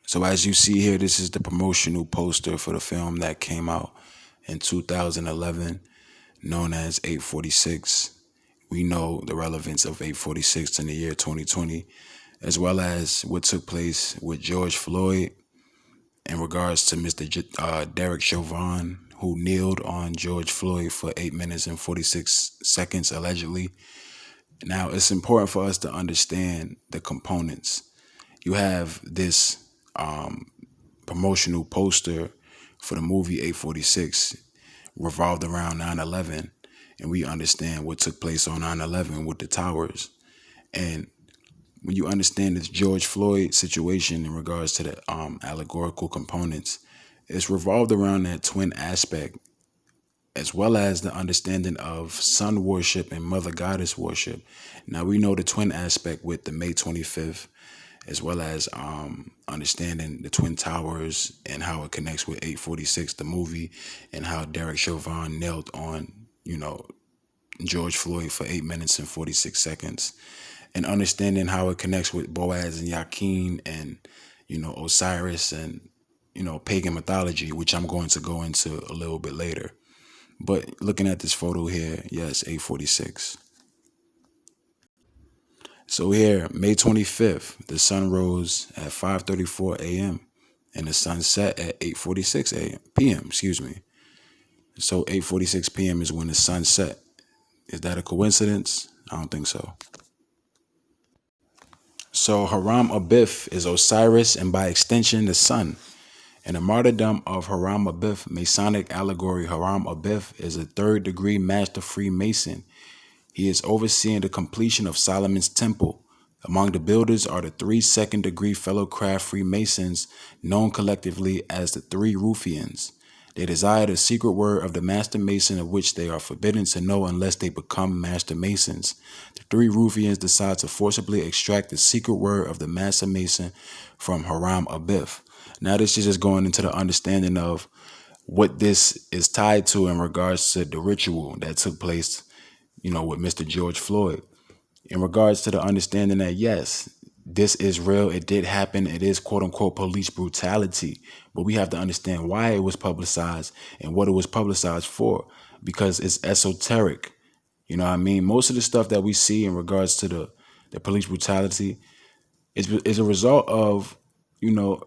So as you see here, this is the promotional poster for the film that came out in 2011, known as 846. We know the relevance of 846 in the year 2020, as well as what took place with George Floyd in regards to Derek Chauvin, who kneeled on George Floyd for 8 minutes and 46 seconds, allegedly. Now, it's important for us to understand the components. You have this promotional poster for the movie 846 revolved around 9/11, and we understand what took place on 9/11 with the towers. And when you understand this George Floyd situation in regards to the allegorical components, it's revolved around that twin aspect, as well as the understanding of sun worship and mother goddess worship. Now we know the twin aspect with the May 25th, as well as understanding the Twin Towers and how it connects with 846, the movie, and how Derek Chauvin knelt on, George Floyd for 8 minutes and 46 seconds. And understanding how it connects with Boaz and Yakin and, Osiris and, pagan mythology, which I'm going to go into a little bit later. But looking at this photo here, yes, 846. So here, May 25th, the sun rose at 5:34 a.m. and the sun set at 8:46 a.m. p.m. Excuse me. So 8:46 p.m. is when the sun set. Is that a coincidence? I don't think so. So Haram Abif is Osiris and by extension the sun. In the martyrdom of Haram Abif, Masonic allegory, Haram Abif is a third-degree master Freemason. He is overseeing the completion of Solomon's temple. Among the builders are the three second-degree fellow craft Freemasons, known collectively as the Three Ruffians. They desire the secret word of the Master Mason, of which they are forbidden to know unless they become Master Masons. The Three Ruffians decide to forcibly extract the secret word of the Master Mason from Haram Abif. Now this is just going into the understanding of what this is tied to in regards to the ritual that took place, with Mr. George Floyd. In regards to the understanding that, yes, this is real, it did happen, it is quote unquote police brutality, but we have to understand why it was publicized and what it was publicized for, because it's esoteric. You know what I mean? Most of the stuff that we see in regards to the police brutality is a result of,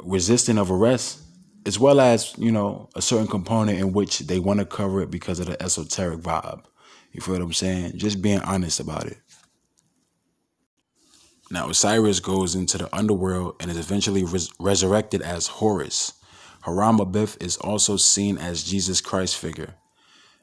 resisting of arrest, as well as, a certain component in which they want to cover it because of the esoteric vibe. You feel what I'm saying? Just being honest about it. Now, Osiris goes into the underworld and is eventually resurrected as Horus. Haram Abif is also seen as Jesus Christ figure.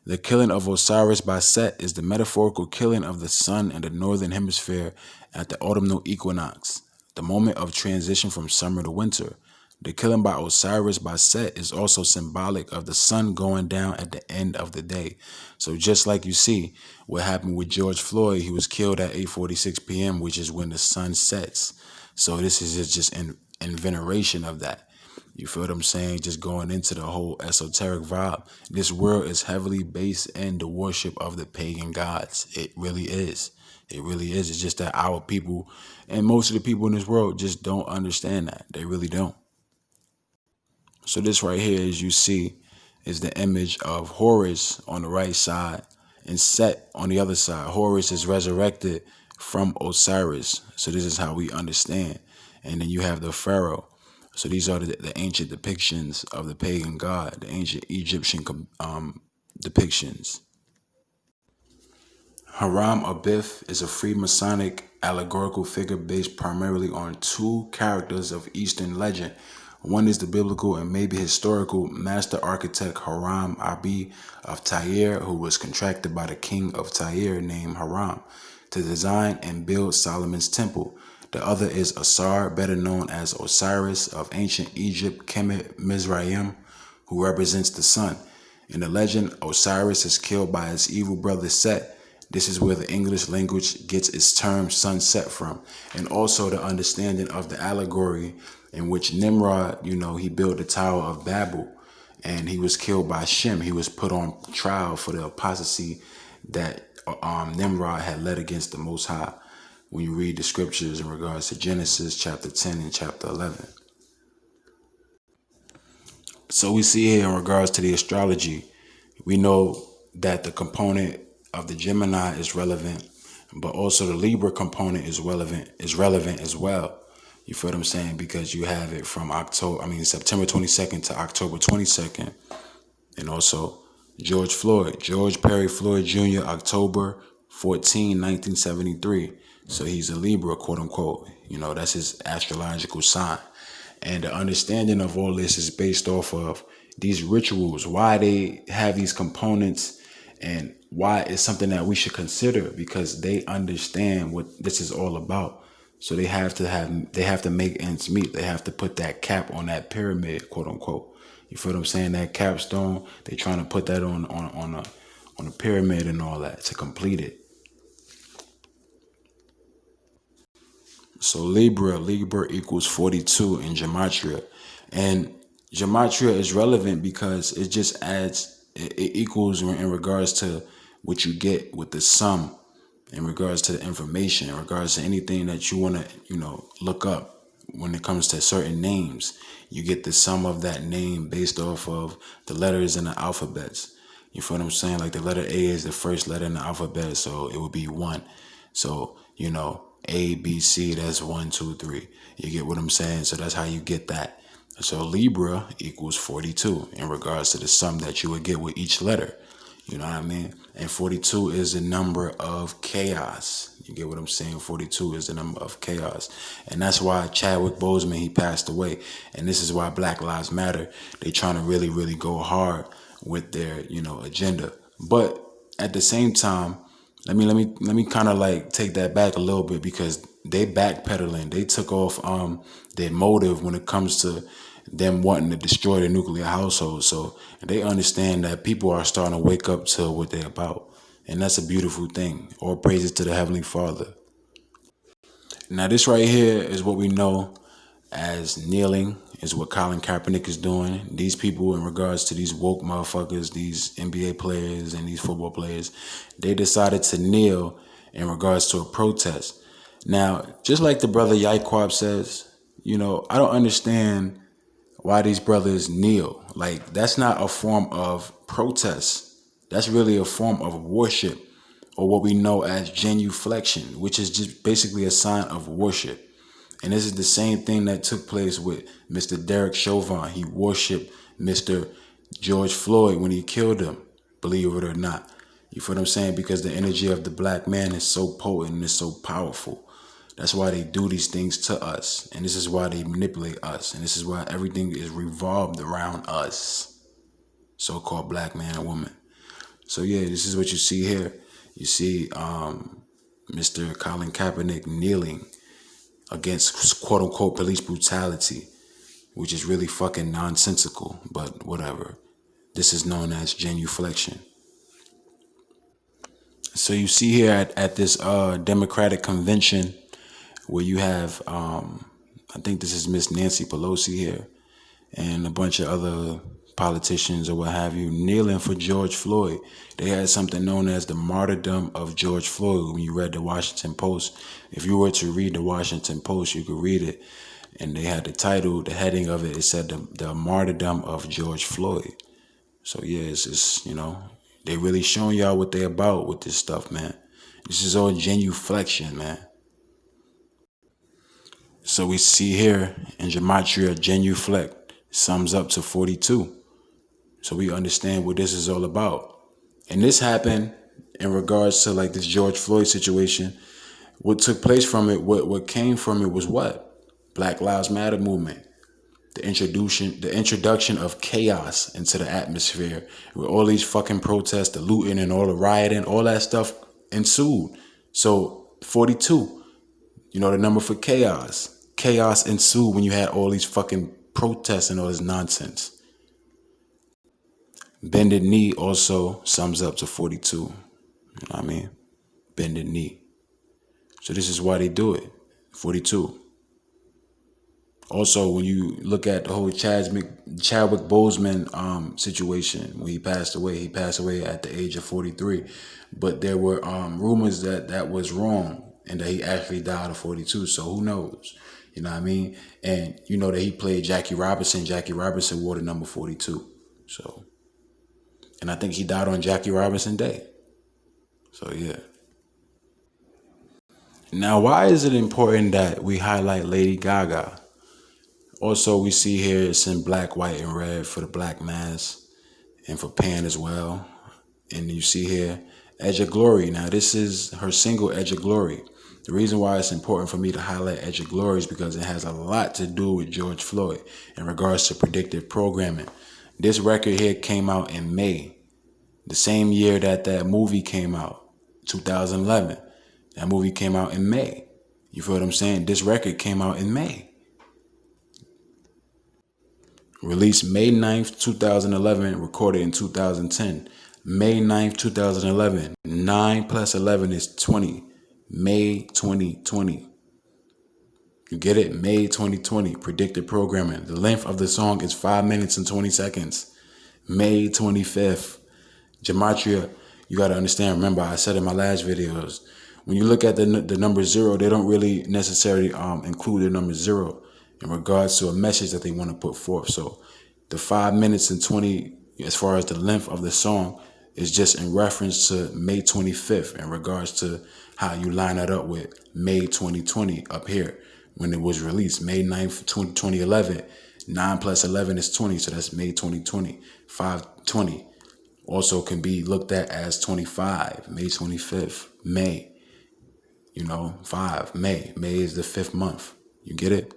The killing of Osiris by Set is the metaphorical killing of the sun in the northern hemisphere at the autumnal equinox, the moment of transition from summer to winter. The killing by Osiris by Set is also symbolic of the sun going down at the end of the day. So just like you see what happened with George Floyd, he was killed at 8:46 p.m., which is when the sun sets. So this is just in veneration of that. You feel what I'm saying? Just going into the whole esoteric vibe. This world is heavily based in the worship of the pagan gods. It really is. It really is. It's just that our people and most of the people in this world just don't understand that. They really don't. So this right here, as you see, is the image of Horus on the right side and Set on the other side. Horus is resurrected from Osiris. So this is how we understand. And then you have the pharaoh. So these are the ancient depictions of the pagan god, the ancient Egyptian depictions. Haram Abif is a Freemasonic allegorical figure based primarily on two characters of Eastern legend. One is the biblical and maybe historical master architect Haram Abi of Tyre, who was contracted by the king of Tyre named Haram to design and build Solomon's temple. The other is Asar, better known as Osiris of ancient Egypt, Kemet Mizraim, who represents the sun. In the legend, Osiris is killed by his evil brother Set. This is where the English language gets its term sunset from. And also the understanding of the allegory in which Nimrod, he built the Tower of Babel and he was killed by Shem. He was put on trial for the apostasy that Nimrod had led against the Most High. When you read the scriptures in regards to Genesis chapter 10 and chapter 11. So we see here in regards to the astrology, we know that the component of the Gemini is relevant, but also the Libra component is relevant as well. You feel what I'm saying? Because you have it from September 22nd to October 22nd. And also George Perry Floyd Jr., October 14, 1973. So he's a Libra, quote unquote. That's his astrological sign. And the understanding of all this is based off of these rituals, why they have these components, and why it's something that we should consider, because they understand what this is all about. So they have to make ends meet. They have to put that cap on that pyramid, quote unquote. You feel what I'm saying? That capstone, they trying to put that on a pyramid and all that to complete it. So Libra equals 42 in gematria. And gematria is relevant because it just it equals in regards to what you get with the sum, in regards to the information, in regards to anything that you want to, look up. When it comes to certain names, you get the sum of that name based off of the letters in the alphabets. You feel what I'm saying? Like the letter A is the first letter in the alphabet, so it would be one. So, A, B, C, that's 1, 2, 3. You get what I'm saying? So that's how you get that. So Libra equals 42 in regards to the sum that you would get with each letter. You know what I mean? And 42 is the number of chaos. You get what I'm saying? 42 is the number of chaos. And that's why Chadwick Boseman, he passed away. And this is why Black Lives Matter, they trying to really, really go hard with their, agenda. But at the same time, let me kind of like take that back a little bit, because they backpedaling. They took off their motive when it comes to them wanting to destroy the nuclear household. So they understand that people are starting to wake up to what they're about. And that's a beautiful thing. All praises to the Heavenly Father. Now, this right here is what we know as kneeling, is what Colin Kaepernick is doing. These people, in regards to these woke motherfuckers, these NBA players and these football players, they decided to kneel in regards to a protest. Now, just like the brother Yaquab says, I don't understand why these brothers kneel. Like, that's not a form of protest. That's really a form of worship, or what we know as genuflection, which is just basically a sign of worship. And this is the same thing that took place with Mr. Derek Chauvin. He worshiped Mr. George Floyd when he killed him, believe it or not. You feel what I'm saying? Because the energy of the black man is so potent and is so powerful. That's why they do these things to us. And this is why they manipulate us. And this is why everything is revolved around us, so-called black man and woman. So yeah, this is what you see here. You see Mr. Colin Kaepernick kneeling against quote unquote police brutality, which is really fucking nonsensical, but whatever. This is known as genuflection. So you see here at this Democratic convention, where you have, I think this is Miss Nancy Pelosi here, and a bunch of other politicians or what have you, kneeling for George Floyd. They had something known as the martyrdom of George Floyd. When you read the Washington Post, if you were to read the Washington Post, you could read it. And they had the title, the heading of it, it said the martyrdom of George Floyd. So yeah, it's just, they really showing y'all what they about with this stuff, man. This is all genuflection, man. So we see here in gematria, genuflect sums up to 42. So we understand what this is all about. And this happened in regards to like this George Floyd situation. What took place from it, what came from it was what? Black Lives Matter movement. The introduction of chaos into the atmosphere, with all these fucking protests, the looting and all the rioting, all that stuff ensued. So 42, the number for chaos. Chaos ensued when you had all these fucking protests and all this nonsense. Bended knee also sums up to 42. You know what I mean? Bended knee. So this is why they do it. 42. Also, when you look at the whole Chadwick Boseman situation, when he passed away at the age of 43. But there were rumors that was wrong and that he actually died at 42. So who knows? You know what I mean? And you know that he played Jackie Robinson. Jackie Robinson wore the number 42. So, and I think he died on Jackie Robinson Day. So yeah. Now, why is it important that we highlight Lady Gaga? Also, we see here it's in black, white, and red for the black mass and for Pan as well. And you see here, Edge of Glory. Now, this is her single, Edge of Glory. The reason why it's important for me to highlight Edge of Glory is because it has a lot to do with George Floyd in regards to predictive programming. This record here came out in May, the same year that that movie came out, 2011. That movie came out in May. You feel what I'm saying? This record came out in May. Released May 9th, 2011, recorded in 2010. May 9th, 2011. 9 plus 11 is 20. May 2020. You get it? May 2020. Predicted programming. The length of the song is 5 minutes and 20 seconds. May 25th. Gematria, you got to understand. Remember, I said in my last videos, when you look at the number 0, they don't really necessarily include the number 0 in regards to a message that they want to put forth. So the 5 minutes and 20, as far as the length of the song, is just in reference to May 25th in regards to how you line that up with May 2020 up here when it was released. May 9th, 2011. 9 plus 11 is 20, so that's May 2020. 520 also can be looked at as 25. May 25th. May. 5. May. May is the 5th month. You get it?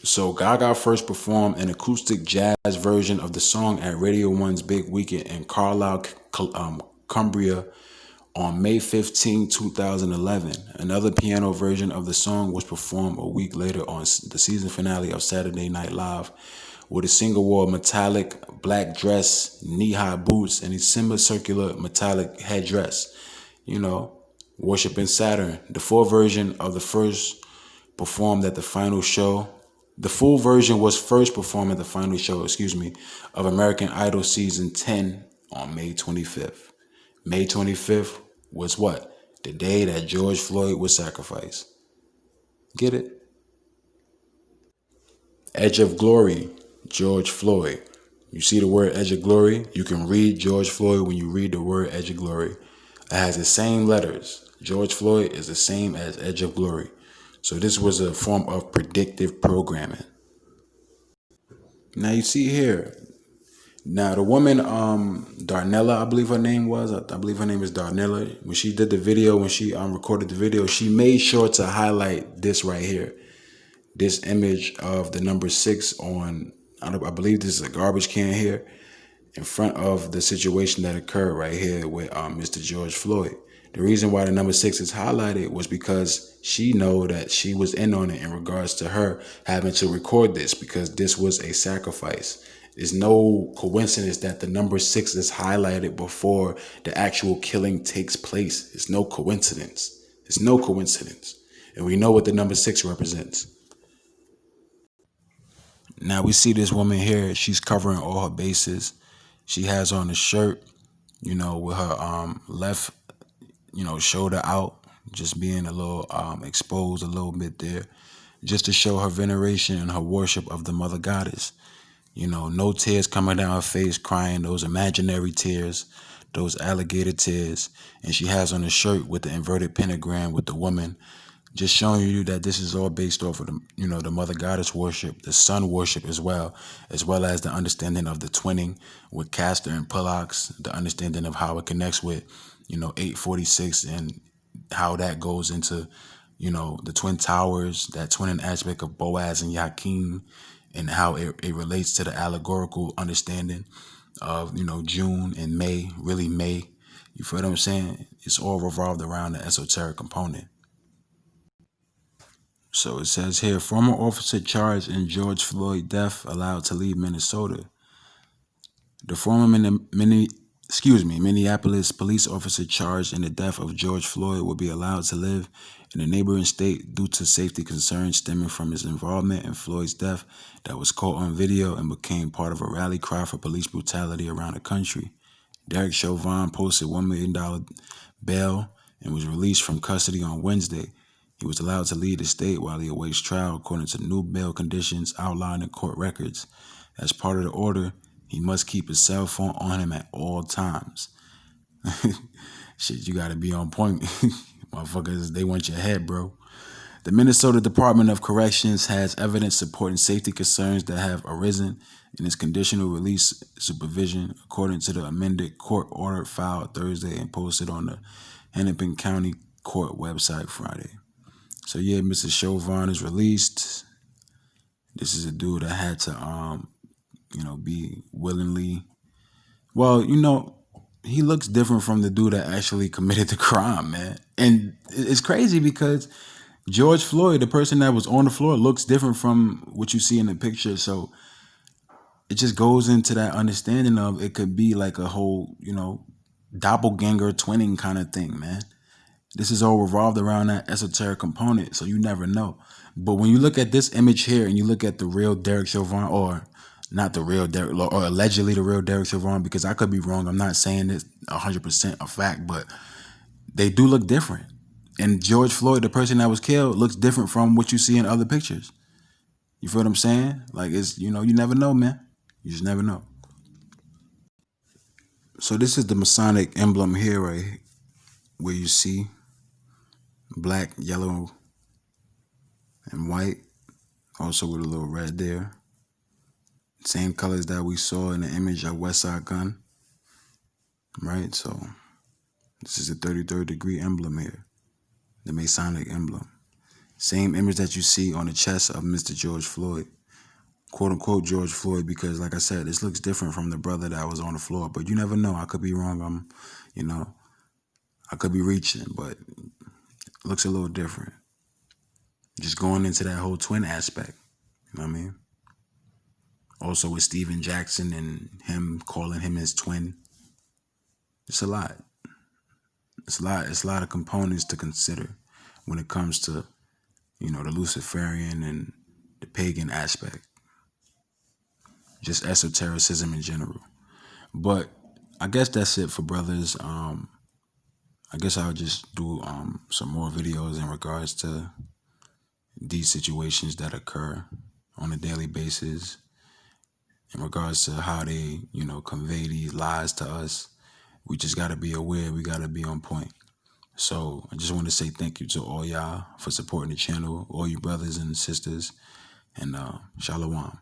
So Gaga first performed an acoustic jazz version of the song at Radio 1's Big Weekend in Carlisle, Cumbria on May 15, 2011. Another piano version of the song was performed a week later on the season finale of Saturday Night Live, where the singer wore a metallic black dress, knee-high boots, and a semicircular metallic headdress. Worshiping Saturn. The full version of the first performed at the final show. The full version was first performed at the final show, of American Idol Season 10 on May 25th. May 25th was what? The day that George Floyd was sacrificed. Get it? Edge of Glory, George Floyd. You see the word Edge of Glory? You can read George Floyd when you read the word Edge of Glory. It has the same letters. George Floyd is the same as Edge of Glory. So this was a form of predictive programming. Now you see here. Now the woman, Darnella, I believe her name was. I believe her name is Darnella. When she did the video, when she recorded the video, she made sure to highlight this right here. This image of the number 6 on, I believe this is a garbage can here, in front of the situation that occurred right here with Mr. George Floyd. The reason why the number 6 is highlighted was because she know that she was in on it in regards to her having to record this, because this was a sacrifice. There's no coincidence that the number 6 is highlighted before the actual killing takes place. It's no coincidence. It's no coincidence. And we know what the number 6 represents. Now we see this woman here. She's covering all her bases. She has on a shirt, with her left shoulder out, just being a little exposed a little bit there, just to show her veneration and her worship of the mother goddess. No tears coming down her face, crying those imaginary tears, those alligator tears. And she has on a shirt with the inverted pentagram with the woman, just showing you that this is all based off of the mother goddess worship, the sun worship as well as the understanding of the twinning with Castor and Pollux, the understanding of how it connects with 846 and how that goes into the twin towers, that twinning aspect of Boaz and Yakin, and how it relates to the allegorical understanding of June and May, really May. You feel what I'm saying? It's all revolved around the esoteric component. So it says here, former officer charged in George Floyd death allowed to leave Minnesota. The former Minneapolis police officer charged in the death of George Floyd will be allowed to live in a neighboring state due to safety concerns stemming from his involvement in Floyd's death that was caught on video and became part of a rally cry for police brutality around the country. Derek Chauvin posted $1 million bail and was released from custody on Wednesday. He was allowed to leave the state while he awaits trial according to new bail conditions outlined in court records. As part of the order, he must keep his cell phone on him at all times. Shit, you gotta be on point. Motherfuckers, they want your head, bro. The Minnesota Department of Corrections has evidence supporting safety concerns that have arisen in its conditional release supervision, according to the amended court order filed Thursday and posted on the Hennepin County Court website Friday. So yeah, Mr. Chauvin is released. This is a dude that had to, be willingly. Well, he looks different from the dude that actually committed the crime, man. And it's crazy because George Floyd, the person that was on the floor, looks different from what you see in the picture. So it just goes into that understanding of it could be like a whole, doppelganger twinning kind of thing, man. This is all revolved around that esoteric component, so you never know. But when you look at this image here and you look at the real Derek Chauvin, or not the real Derek, or allegedly the real Derek Chauvin, because I could be wrong. I'm not saying this 100% a fact, but they do look different. And George Floyd, the person that was killed, looks different from what you see in other pictures. You feel what I'm saying? Like, it's, you never know, man. You just never know. So this is the Masonic emblem here, right, where you see black, yellow, and white, also with a little red there. Same colors that we saw in the image of Westside Gun, right? So this is the 33rd degree emblem here, the Masonic emblem. Same image that you see on the chest of Mr. George Floyd, quote unquote George Floyd, because like I said, this looks different from the brother that was on the floor, but you never know. I could be wrong. I could be reaching, but it looks a little different. Just going into that whole twin aspect, you know what I mean? Also with Steven Jackson and him calling him his twin. It's a lot. It's a lot of components to consider when it comes to, the Luciferian and the pagan aspect. Just esotericism in general. But I guess that's it for brothers. I guess I'll just do some more videos in regards to these situations that occur on a daily basis, in regards to how they, convey these lies to us. We just got to be aware. We got to be on point. So I just want to say thank you to all y'all for supporting the channel, all you brothers and sisters, and shalom.